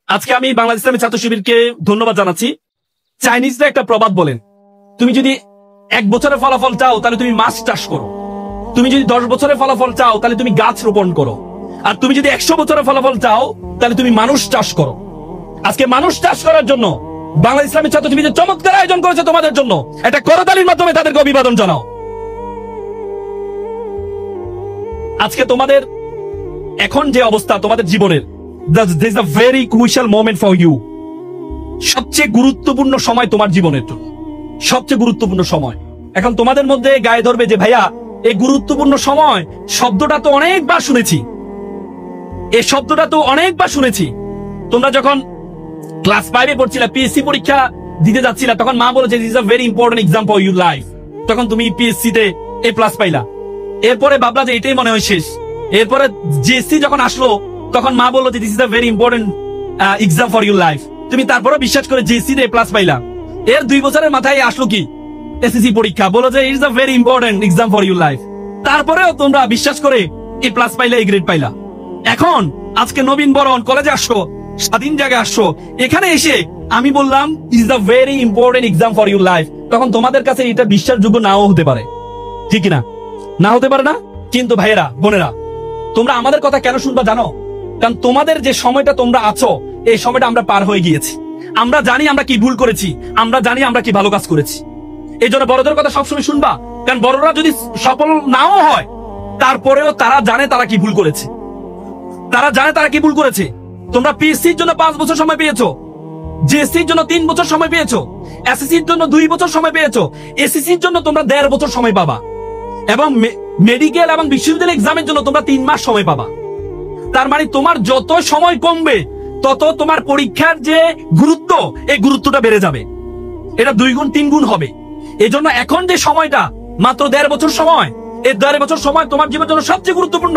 আজকে আমি বাংলাদেশ ইসলামী ছাত্র শিবিরকে ধন্যবাদ জানাচ্ছি। চাইনিজরা একটা প্রবাদ বলেন, তুমি যদি 1 বছরের ফলাফল চাও তাহলে তুমি মাছ চাষ করো, তুমি যদি 10 বছরের ফলাফল চাও তাহলে তুমি গাছ রোপণ করো, আর তুমি যদি 100 বছরের ফলাফল চাও তাহলে তুমি মানুষ চাষ করো। আজকে মানুষ চাষ করার জন্য বাংলাদেশ ইসলামী ছাত্র শিবির চমৎকার আয়োজন করেছে তোমাদের জন্য। একটা করতালির মাধ্যমে তাদেরকে অভিবাদন জানাও। আজকে তোমাদের এখন যে অবস্থা তোমাদের জীবনের, this is a very crucial moment for you. সবচেয়ে গুরুত্বপূর্ণ সময় তোমার জীবনের জন্য, সবচেয়ে গুরুত্বপূর্ণ সময়। এখন তোমাদের মধ্যে গায়ে ধরবে যে ভাইয়া এই গুরুত্বপূর্ণ সময় শব্দটা তো অনেকবার শুনেছি, এই শব্দটা তো অনেকবার শুনেছি। তোমরা যখন ক্লাস 5 এ পড়ছিলা, পিএসসি পরীক্ষা দিতে যাচ্ছিলা, তখন মা বলেছে this is a very important exam for your life. তখন তুমি পিএসসি তে A+ পাইলা। এরপরে ভাবলা যে এটাই মনে হয় শেষ। এরপরে জিএসসি যখন আসলো তখন মা বললো যে this is a very important exam for your life. তুমি তারপরে বিশ্বাস করে জিএসসি তে A+ পাইলা। এর 2 বছরের মাথায় আসলো কি এসএসসি পরীক্ষা, বলো যে it is a very important exam for your life. তারপরেও তোমরা বিশ্বাস করে A+ পাইলা, A গ্রেড পাইলা। এখন আজকে নবীন বরণ কলেজে আসছো, স্বাধীন জায়গায় আসছো, এখানে এসে আমি বললাম it is a very important exam for your life. তখন তোমাদের কাছে এটা বিশ্বাসযোগ্য নাও হতে পারে, ঠিক না? না হতে পারে না? কিন্তু ভাইয়েরা বোনেরা, তোমরা আমাদের কথা কেন শুনবা জানো? কারণ তোমাদের যে সময়টা তোমরা আছো, এই সময়টা আমরা পার হয়ে গিয়েছি। আমরা জানি আমরা কি ভুল করেছি, আমরা জানি আমরা কি ভালো কাজ করেছি। এই জন্য বড়দের কথা সবসময় শুনবা, কারণ বড়রা যদি সফল নাও হয় তারপরেও তারা জানে তারা কি ভুল করেছে, তারা জানে তারা কি ভুল করেছে। তোমরা পিএসসির জন্য 5 বছর সময় পেয়েছো, জিএসসির জন্য 3 বছর সময় পেয়েছো, এসএসসির জন্য 2 বছর সময় পেয়েছো, এসএসসির জন্য তোমরা 1.5 বছর সময় পাবা, এবং মেডিকেল এবং বিশ্ববিদ্যালয় এক্সামের জন্য তোমরা 3 মাস সময় পাবা। তার মানে তোমার যত সময় কমবে তত তোমার পরীক্ষার যে গুরুত্ব, এই গুরুত্বটা বেড়ে যাবে। এটা 2 গুণ 3 গুণ হবে। এই জন্য এখন যে সময়টা মাত্র 1.5 বছর সময়, এই 1.5 বছর সময় তোমার জীবনের জন্য সবচেয়ে গুরুত্বপূর্ণ।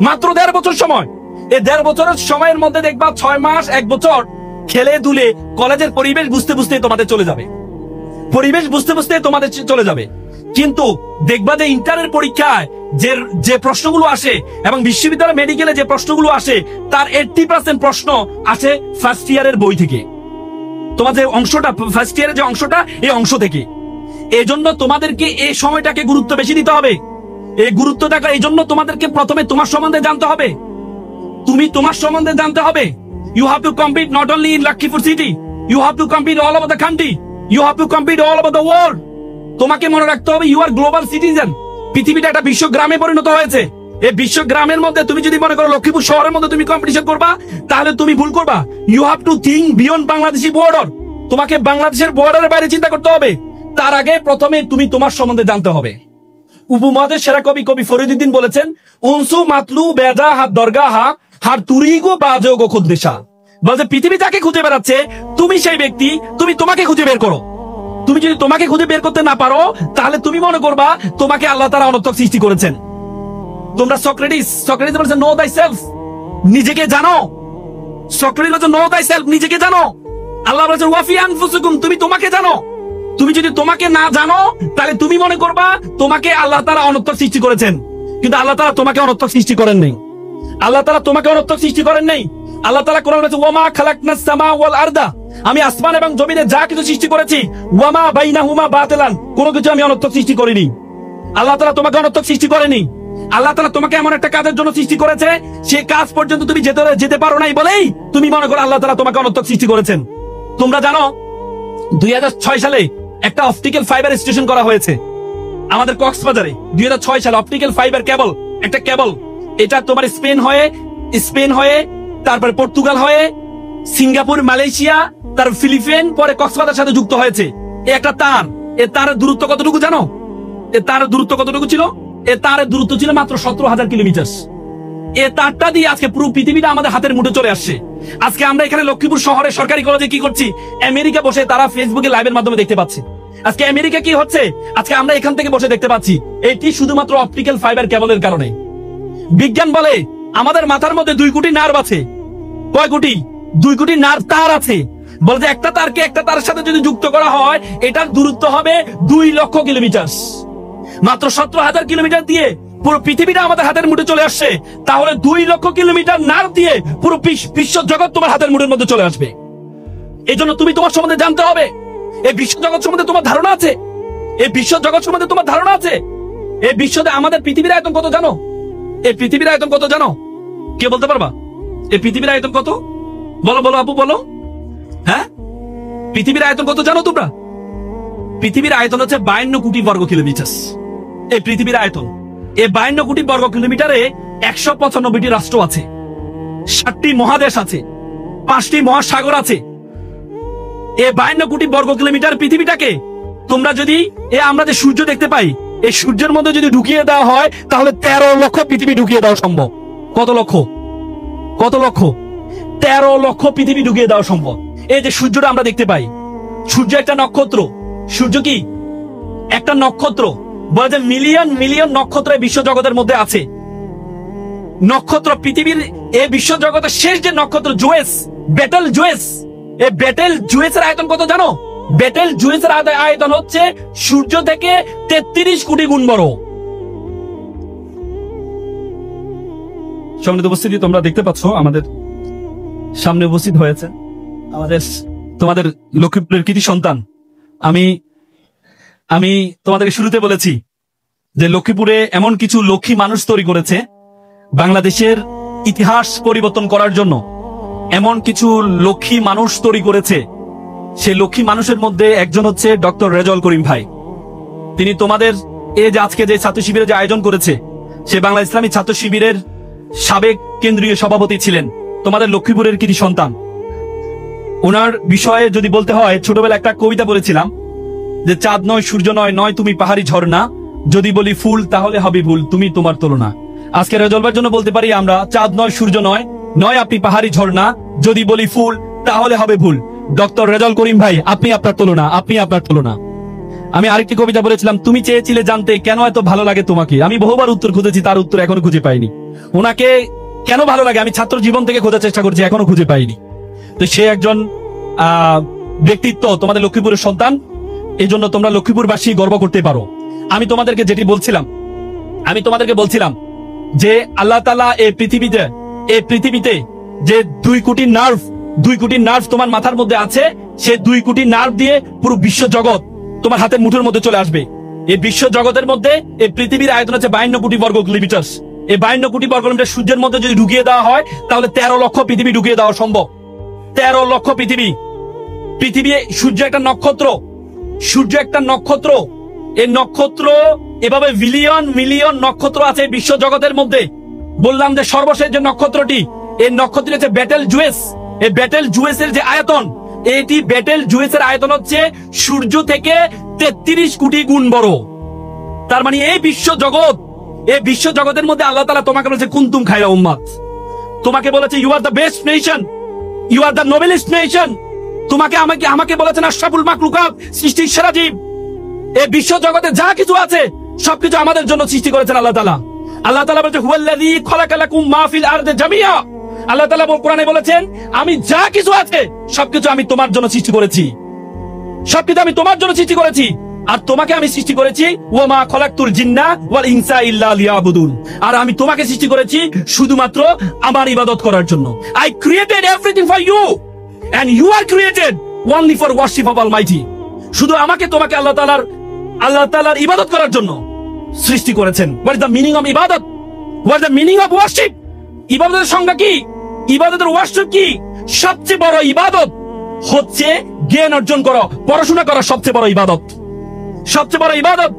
মাত্র 1.5 বছর সময়। এই 1.5 বছরের সময়ের মধ্যে দেখবা 6 মাস 1 বছর খেলে দুলে কলেজের পরিবেশ বুঝতে বুঝতে তোমাদের চলে যাবে, পরিবেশ বুঝতে বুঝতে তোমাদের চলে যাবে। কিন্তু দেখবা যে ইন্টারের পরীক্ষায় যে প্রশ্নগুলো আসে এবং বিশ্ববিদ্যালয় মেডিকেলে যে প্রশ্নগুলো আসে তার 80% প্রশ্ন আসে ফার্স্ট ইয়ারের বই থেকে। তোমার যে অংশটা ফার্স্ট ইয়ারের যে অংশটা, এই অংশ থেকে। এই জন্য তোমাদেরকে এই সময়টাকে গুরুত্ব বেশি দিতে হবে। এই গুরুত্বটাকে এই জন্য তোমাদেরকে প্রথমে তোমার সম্বন্ধে জানতে হবে। তুমি তোমার সম্বন্ধে জানতে হবে। You have to compete not only in Lakshipur city, you have to compete all over the country, you have to compete all over the world. তোমাকে মনে রাখতে হবে ইউ আর গ্লোবাল সিটিজেন। পৃথিবীটা একটা বিশ্বগ্রামে পরিণত হয়েছে। এই বিশ্বগ্রামের মধ্যে তুমি যদি মনে করো লক্ষ্মীপুর শহরের মধ্যে তুমি কম্পিটিশন করবা, তাহলে তুমি ভুল করবা। You have to think beyond Bangladeshi border. তোমাকে বাংলাদেশের বর্ডারের বাইরে চিন্তা করতে হবে। তার আগে প্রথমে তুমি তোমার সম্বন্ধে জানতে হবে। উপমহাদেশের সেরা কবি কবি ফরিদউদ্দিন বলেছেন, উনসু মাতলু বেজা হাত দরগা হা হার তুরিগো বাজো গো খুদ্দেশা। বলছে পৃথিবী যাকে খুঁজে বেড়াচ্ছে তুমি সেই ব্যক্তি, তুমি তোমাকে খুঁজে বের করো। তুমি যদি তোমাকে খুঁজে বের করতে না পারো তাহলে তুমি মনে করবা তোমাকে আল্লাহ তাআলা অনর্থক সৃষ্টি করেছেন। তোমরা সক্রেটিস বলেছেন নো দাই সেলফ, নিজেকে জানো। সক্রেটিস বলেছেন নো দাই সেলফ, নিজেকে জানো। আল্লাহ বলেছেন ওয়াফি আনফুসিকুম, তুমি তোমাকে জানো। তুমি যদি তোমাকে না জানো তাহলে তুমি মনে করবা তোমাকে আল্লাহ তাআলা অনর্থক সৃষ্টি করেছেন, কিন্তু আল্লাহ তাআলা তোমাকে অনর্থক সৃষ্টি করেন নাই। আল্লাহ তাআলা তোমাকে অনর্থক সৃষ্টি করেন নাই। আল্লাহ তাআলা কোরআনে বলেছেন ওয়ামা খালাকনাস সামা ওয়াল আরদা, আমি আসমান এবং জমিনে যা কিছু সৃষ্টি করেছি, ওয়ামা বাইনাহুমা বাতিলান, কোনো কিছু আমি অনর্থক সৃষ্টি করিনি। আল্লাহ তাআলা তোমাকে অনর্থক সৃষ্টি করেনি। আল্লাহ তাআলা তোমাকে এমন একটা কাজের জন্য সৃষ্টি করেছে, সেই কাজ পর্যন্ত তুমি যেতে পারো নাই বলেই তুমি মনে করো আল্লাহ তাআলা তোমাকে অনর্থক সৃষ্টি করেছেন। তোমরা জানো 2006 সালে একটা অপটিক্যাল ফাইবার স্টেশন করা হয়েছে আমাদের কক্সবাজারে। 2006 সালে অপটিক্যাল ফাইবার কেবল, একটা কেবল, এটা তোমার স্পেন হয়ে তারপরে পর্তুগাল হয়ে সিঙ্গাপুর, মালয়েশিয়া, তার ফিলিপাইন, পরে কক্সবাজারের সাথে যুক্ত হয়েছে। একটা তার, এ তারের দূরত্ব কতটুকু জানো? এ তারের দূরত্ব কতটুকু ছিল? এ তারের দূরত্ব ছিল মাত্র 17,000 কিলোমিটার। এ তারটা দিয়ে আজকে পুরো পৃথিবীটা আমাদের হাতের মুঠে চলে আসছে। আজকে আমরা এখানে লক্ষ্মীপুর শহরে সরকারি কলেজে কি করছি, আমেরিকা বসে তারা ফেসবুকে লাইভের মাধ্যমে দেখতে পাচ্ছে আজকে আমেরিকা কি হচ্ছে, আজকে আমরা এখান থেকে বসে দেখতে পাচ্ছি। এটি শুধুমাত্র অপটিক্যাল ফাইবার কেবলের কারণে। বিজ্ঞান বলে আমাদের মাথার মধ্যে 2 কোটি নার্ভ আছে। কয় কোটি? 2 কোটি নার্ভ তার আছে। বলছে একটা তারকে একটা তারের সাথে যদি যুক্ত করা হয় এটার দূরত্ব হবে 2 লক্ষ কিলোমিটার। মাত্র 17,000 কিলোমিটার দিয়ে পুরো পৃথিবীটা আমাদের হাতের মুঠে চলে আসছে, তাহলে 2 লক্ষ কিলোমিটার নার্ভ দিয়ে পুরো বিশ্ব জগৎ তোমার হাতের মুঠের মধ্যে চলে আসবে। এই জন্য তুমি তোমার সম্বন্ধে জানতে হবে। এই বিশ্ব জগৎ সম্বন্ধে তোমার ধারণা আছে? এই বিশ্ব জগৎ সম্বন্ধে তোমার ধারণা আছে? এই বিশ্বতে আমাদের পৃথিবীর আয়তন কত জানো? এই পৃথিবীর আয়তন কত জানো? কে বলতে পারবা? এই পৃথিবীর আয়তন কত? বলো বলো আপু বলো। হ্যাঁ, পৃথিবীর আয়তন কত জানো তোমরা? পৃথিবীর আয়তন হচ্ছে 52 কোটি বর্গ কিলোমিটার। এই পৃথিবীর আয়তন। এই 52 কোটি বর্গ কিলোমিটারে 195টি রাষ্ট্র আছে, 7টি মহাদেশ আছে, 5টি মহাসাগর আছে। এই 52 কোটি বর্গ কিলোমিটার পৃথিবীটাকে তোমরা যদি আমরা যে সূর্য দেখতে পাই, এই সূর্যের মধ্যে যদি ঢুকিয়ে দেওয়া হয়, তাহলে 13 লক্ষ পৃথিবী ঢুকিয়ে দেওয়া সম্ভব। কত লক্ষ? কত লক্ষ? 13 লক্ষ পৃথিবী ঢুকিয়ে দেওয়া সম্ভব। এই যে সূর্যটা আমরা দেখতে পাই, সূর্য একটা নক্ষত্র। সূর্য কি একটা নক্ষত্র? বলে যে মিলিয়ন মিলিয়ন নক্ষত্র এই বিশ্ব জগতের মধ্যে আছে। নক্ষত্র পৃথিবীর এই বিশ্ব জগতের শেষ যে নক্ষত্র জুয়েস, বেটেল জুয়েস, এই বেটেল জুয়েসের আয়তন কত জানো? বেটেল জুয়েসের আয়তন হচ্ছে সূর্য থেকে 33 কোটি গুণ বড়। সম্মানিত উপস্থিতি, তোমরা দেখতে পাচ্ছ আমাদের সামনে উপস্থিত হয়েছে আমাদের তোমাদের লক্ষ্মীপুরের কৃতি সন্তান। আমি তোমাদেরকে শুরুতে বলেছি যে লক্ষ্মীপুরে এমন কিছু লক্ষ্মী মানুষ তৈরি করেছে বাংলাদেশের ইতিহাস পরিবর্তন করার জন্য। এমন কিছু লক্ষ্মী মানুষ তৈরি করেছে, সেই লক্ষ্মী মানুষের মধ্যে একজন হচ্ছে ডক্টর রেজাউল করিম ভাই। তিনি তোমাদের এই যে আজকে যে ছাত্র শিবিরের যে আয়োজন করেছে, সে বাংলা ইসলামী ছাত্র শিবিরের সাবেক কেন্দ্রীয় সভাপতি ছিলেন, তোমাদের লক্ষ্মীপুরের কৃতি সন্তান। ওনার বিষয়ে যদি বলতে হয়, ছোটবেলা একটা কবিতা বলেছিলাম যে চাঁদ নয় সূর্য নয়, নয় তুমি পাহাড়ি ঝর্ণা, যদি বলি ফুল তাহলে হবে ভুল, তুমি তোমার তুলনা। আজকে রেজাউল ভাইয়ের জন্য বলতে পারি আমরা, চাঁদ নয় সূর্য নয়, নয় আপনি পাহাড়ি ঝর্ণা, যদি বলি ফুল তাহলে হবে ভুল, ডক্টর রেজাউল করিম ভাই আপনি আপনার তুলনা, আপনি আপনার তুলনা। আমি আরেকটি কবিতা বলেছিলাম, তুমি চেয়েছিলে জানতে কেন এত ভালো লাগে তোমাকে, আমি বহুবার উত্তর খুঁজেছি, তার উত্তর এখনো খুঁজে পাইনি। ওনাকে কেন ভালো লাগে আমি ছাত্র জীবন থেকে খোঁজার চেষ্টা করছি, এখনো খুঁজে পাইনি। তো সে একজন ব্যক্তিত্ব, তোমাদের লক্ষ্মীপুরের সন্তান, এই জন্য তোমরা লক্ষ্মীপুরবাসী গর্ব করতে পারো। আমি তোমাদেরকে বলছিলাম যে আল্লাহ তাআলা এই পৃথিবীতে যে 2 কোটি নার্ভ তোমার মাথার মধ্যে আছে, সে 2 কোটি নার্ভ দিয়ে পুরো বিশ্ব জগৎ তোমার হাতের মুঠোর মধ্যে চলে আসবে। এই বিশ্ব জগতের মধ্যে এই পৃথিবীর আয়তন হচ্ছে 52 কোটি বর্গ কিলোমিটার। এই 52 কোটি বর্গ কিলোমিটার সূর্যের মধ্যে যদি ঢুকিয়ে দেওয়া হয়, তাহলে 13 লক্ষ পৃথিবী ঢুকিয়ে দেওয়া সম্ভব। 13 লক্ষ পৃথিবী। সূর্য একটা নক্ষত্র, সূর্য একটা নক্ষত্র। এই নক্ষত্র এভাবে বিলিয়ন মিলিয়ন নক্ষত্র আছে বিশ্ব জগতের মধ্যে। বললাম যে সর্বশেষ যে নক্ষত্রটি, এই নক্ষত্রটি হচ্ছে বেটেল জুয়েস। এই বেটেল জুয়েসের যে আয়তন, এটি বেটেল জুয়েসের আয়তন হচ্ছে সূর্য থেকে 33 কোটি গুণ বড়। তার মানে এই বিশ্ব জগতের মধ্যে আল্লাহ তাআলা তোমাকে বলেছে কুনতুম খায়রা উম্মাত, তোমাকে বলেছে you are the best nation, you are the noblest nation. তোমাকে আমাকে বলেছেন আশরাফুল মাখলুকাত, সৃষ্টির সেরা জীব। এই বিশ্ব জগতে যা কিছু আছে সবকিছু আমাদের জন্য সৃষ্টি করেছেন আল্লাহ তাআলা। আল্লাহ তাআলা বলেছে হুয়াল্লাযী খালাকালাকুম মা ফিল আরদি জামিয়া। আল্লাহ তাআলা কোরআনে বলেছেন আমি যা কিছু আছে সবকিছু আমি তোমার জন্য সৃষ্টি করেছি, সবকিছু আমি তোমার জন্য সৃষ্টি করেছি। আর তোমাকে আমি সৃষ্টি করেছি ওয়া মা খালাকতুল জিন্না ওয়াল ইনসা ইল্লা লিয়াবুদুন। আর আমি তোমাকে সৃষ্টি করেছি শুধুমাত্র আমার ইবাদত করার জন্য। I created everything for you and you are created only for worship of Almighty. শুধু আমাকে তোমাকে আল্লাহ তাআলার ইবাদত করার জন্য সৃষ্টি করেছেন। What is the meaning of ইবাদত? What is the meaning of worship? ইবাদতের সংজ্ঞা কি? ইবাদতের ওয়ার্শিপ কি? সবচেয়ে বড় ইবাদত হচ্ছে জ্ঞান অর্জন করা, পড়াশোনা করা সবচেয়ে বড় ইবাদত। সবচেয়ে বড় ইবাদত।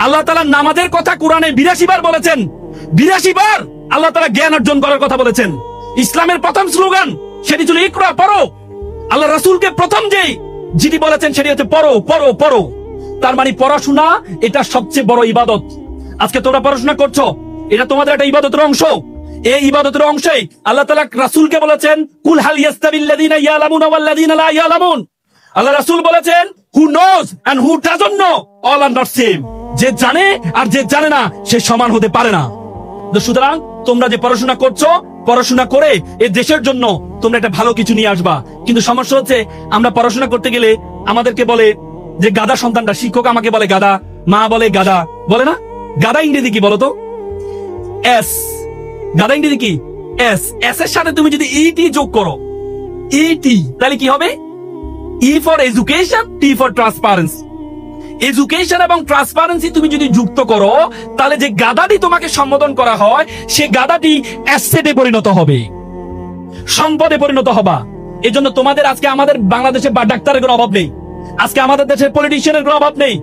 আল্লাহ তাআলা নামাজের কথা কোরআনে 82 বার বলেছেন। 82 বার আল্লাহ তাআলা জ্ঞান অর্জন করার কথা বলেছেন। ইসলামের প্রথম স্লোগান সেটি ছিল ইকরা, পড়ো। আল্লাহ রাসূলকে প্রথম যেটি বলেছেন সেটি হচ্ছে পড়ো পড়ো পড়ো। তার মানে পড়াশোনা এটা সবচেয়ে বড় ইবাদত। আজকে তোমরা পড়াশোনা করছো, এটা তোমাদের একটা ইবাদতের অংশ। এই ইবাদতের অংশেই আল্লাহ তাআলা রাসূলকে বলেছেন কুল হাল ইয়াস্তাবিল্লাযিনা ইয়ালামুনা ওয়াল্লাযিনা লা ইয়ালামুন। আল্লাহ রাসূল বলেছেন who knows and who doesn't know all are not same. যে জানে আর যে জানে না সে সমান হতে পারে না। তো সুতরাং তোমরা যে পড়াশোনা করছো, পড়াশোনা করে এই দেশের জন্য তোমরা একটা ভালো কিছু নিয়ে আসবা। কিন্তু সমস্যা হচ্ছে আমরা পড়াশোনা করতে গেলে আমাদেরকে বলে যে গাধা সন্তানটা, শিক্ষক আমাকে বলে গাধা, মা বলে গাধা, বলে না? গাধা ইংরেজি কি বলতো? এস, গাদা ইংরেজি কি? এস। এস এর সাথে তুমি যদি ইটি যোগ করো, ইটি, তাহলে কি হবে? E for education, T for transparency. Education এবং ট্রান্সপারেন্সি তুমি যদি যুক্ত করো, তাহলে যে গাদাটি তোমাকে সম্বোধন করা হয়, সে গাদাটি অ্যাসেটে পরিণত হবে, সম্পদে পরিণত হবা। এই জন্য তোমাদের আজকে আমাদের বাংলাদেশে বা ডাক্তারের কোনো অভাব নেই, আজকে আমাদের দেশের পলিটিশিয়ানের কোনো অভাব নেই,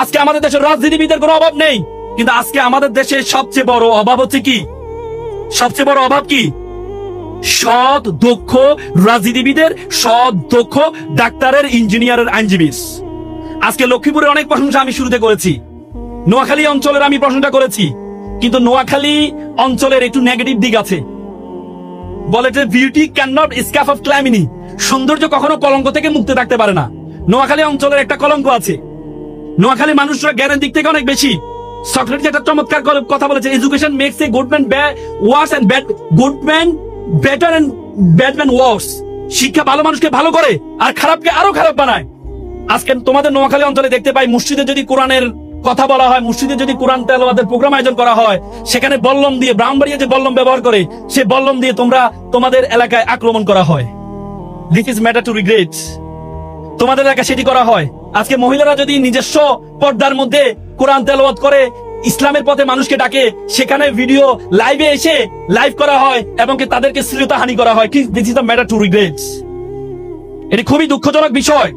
আজকে আমাদের দেশের রাজনীতিবিদের কোনো অভাব নেই। কিন্তু আজকে আমাদের দেশে সবচেয়ে বড় অভাব হচ্ছে কি? সবচেয়ে বড় অভাব কি? সৎ দক্ষ রাজনীতিবিদের, সৎ দক্ষ ডাক্তারের, ইঞ্জিনিয়ারের, আইনজীবীর। আজকে লক্ষ্মীপুরের অনেক প্রশংসা আমি শুরুতে করেছি, নোয়াখালী অঞ্চলের আমি প্রশংসা করেছি, কিন্তু নোয়াখালী অঞ্চলের একটু নেগেটিভ দিক আছে। বলে যে beauty can not escape of calamity, সৌন্দর্য কখনো কলঙ্ক থেকে মুক্ত থাকতে পারে না। নোয়াখালী অঞ্চলের একটা কলঙ্ক আছে। নোয়াখালী মানুষরা জ্ঞানের দিক থেকে অনেক বেশি। সক্রেটিস একটা চমৎকার কথা বলেছে, education makes a good man worse and bad good man better and bad man worse. শিক্ষা ভালো মানুষকে ভালো করে আর খারাপকে আরো খারাপ বানায়। আজকে তোমাদের নোয়াখালী অঞ্চলে দেখতে পাই, মসজিদে যদি কোরআনের কথা বলা হয়, মসজিদে যদি কোরআন তেলাওয়াতের প্রোগ্রাম আয়োজন করা হয়, সেখানে বল্লম দিয়ে, ব্রাহ্মণবাড়িয়া যে বল্লম ব্যবহার করে, সে বল্লম দিয়ে তোমাদের এলাকায় আক্রমণ করা হয়। This is matter to regret. তোমাদের এলাকায় সেটি করা হয়। আজকে মহিলারা যদি নিজস্ব পর্দার মধ্যে কোরআন তেলাওয়াত করে, ইসলামের পথে মানুষকে ডাকে, সেখানে ভিডিও লাইভে এসে লাইভ করা হয় এবং তাদেরকে শ্লীলতাহানি করা হয়। This is the matter to regret. এটি খুবই দুঃখজনক বিষয়।